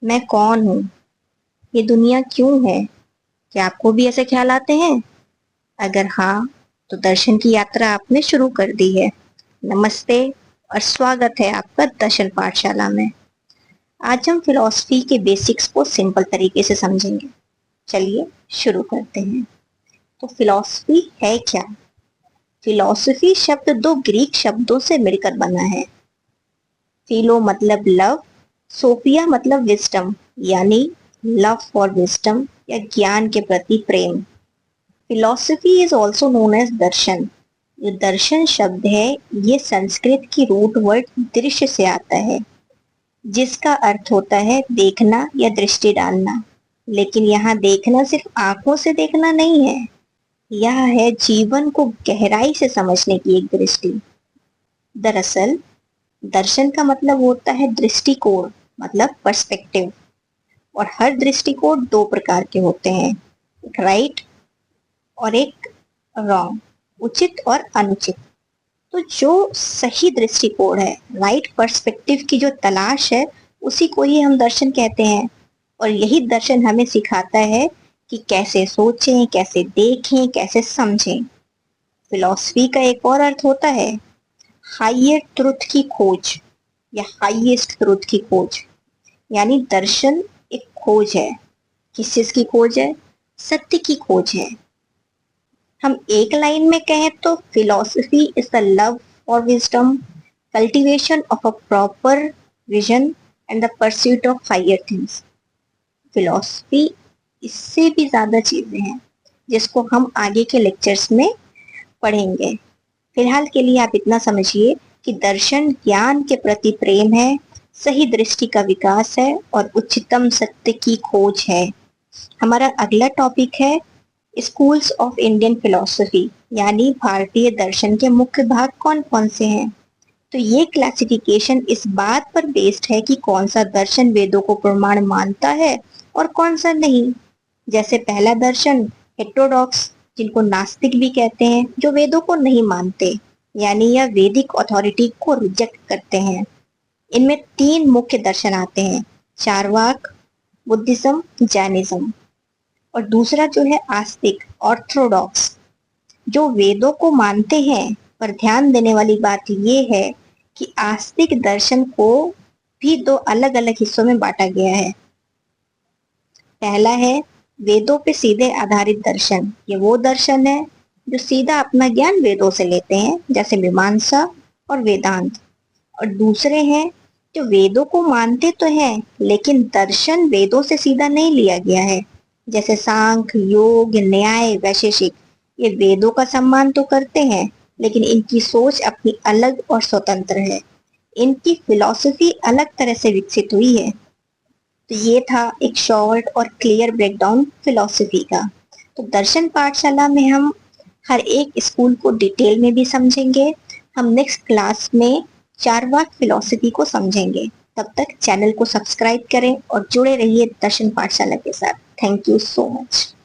मैं कौन हूँ? ये दुनिया क्यों है? क्या आपको भी ऐसे ख्याल आते हैं? अगर हाँ, तो दर्शन की यात्रा आपने शुरू कर दी है। नमस्ते और स्वागत है आपका दर्शन पाठशाला में। आज हम फिलॉसफी के बेसिक्स को सिंपल तरीके से समझेंगे। चलिए शुरू करते हैं। तो फिलॉसफी है क्या? फिलॉसफी शब्द दो ग्रीक शब्दों से मिलकर बना है। फिलो मतलब लव, सोफिया मतलब विजडम, यानी लव फॉर विजडम या ज्ञान के प्रति प्रेम। Philosophy is also known as darshan. ये दर्शन शब्द है, ये संस्कृत की रूट वर्ड दृश्य से आता है, जिसका अर्थ होता है देखना या दृष्टि डालना। लेकिन यहाँ देखना सिर्फ आंखों से देखना नहीं है, यह है जीवन को गहराई से समझने की एक दृष्टि। दरअसल दर्शन का मतलब होता है दृष्टिकोण, मतलब पर्सपेक्टिव। और हर दृष्टिकोण दो प्रकार के होते हैं, एक राइट और एक रॉन्ग, उचित और अनुचित। तो जो सही दृष्टिकोण है, राइट पर्सपेक्टिव की जो तलाश है, उसी को ही हम दर्शन कहते हैं। और यही दर्शन हमें सिखाता है कि कैसे सोचें, कैसे देखें, कैसे समझें। फिलॉसफी का एक और अर्थ होता है हायर ट्रुथ की खोज या हाईएस्ट ट्रुथ की खोज। यानी दर्शन एक खोज है। किस चीज की खोज है? सत्य की खोज है। हम एक लाइन में कहें तो philosophy is the love for wisdom, cultivation of a proper vision and the pursuit of higher things. Philosophy इससे भी ज्यादा चीजें हैं, जिसको हम आगे के लेक्चर्स में पढ़ेंगे। फिलहाल के लिए आप इतना समझिए कि दर्शन ज्ञान के प्रति प्रेम है, सही दृष्टि का विकास है और उच्चतम सत्य की खोज है। हमारा अगला टॉपिक है स्कूल्स ऑफ इंडियन फिलोसफी, यानी भारतीय दर्शन के मुख्य भाग कौन कौन से हैं। तो ये क्लासिफिकेशन इस बात पर बेस्ड है कि कौन सा दर्शन वेदों को प्रमाण मानता है और कौन सा नहीं। जैसे पहला दर्शन हेटेरोडॉक्स, जिनको नास्तिक भी कहते हैं, जो वेदों को नहीं मानते, यानी यह वैदिक अथॉरिटी को रिजेक्ट करते हैं। इनमें तीन मुख्य दर्शन आते हैं, चारवाक, बुद्धिज्म, जैनिज्म। और दूसरा जो है आस्तिक ऑर्थोडॉक्स, जो वेदों को मानते हैं, पर ध्यान देने वाली बात यह है कि आस्तिक दर्शन को भी दो अलग अलग हिस्सों में बांटा गया है। पहला है वेदों पे सीधे आधारित दर्शन। ये वो दर्शन है जो सीधा अपना ज्ञान वेदों से लेते हैं, जैसे मीमांसा और वेदांत। और दूसरे हैं जो वेदों को मानते तो हैं, लेकिन दर्शन वेदों से सीधा नहीं लिया गया है, जैसे सांख्य, योग, न्याय, वैशेषिक। ये वेदों का सम्मान तो करते हैं, लेकिन इनकी सोच अपनी अलग और स्वतंत्र है। इनकी फिलॉसफी अलग तरह से विकसित हुई है। तो ये था एक शॉर्ट और क्लियर ब्रेकडाउन फिलॉसफी का। तो दर्शन पाठशाला में हम हर एक स्कूल को डिटेल में भी समझेंगे। हम नेक्स्ट क्लास में चारवाक फिलॉसफी को समझेंगे। तब तक चैनल को सब्सक्राइब करें और जुड़े रहिए दर्शन पाठशाला के साथ। Thank you so much.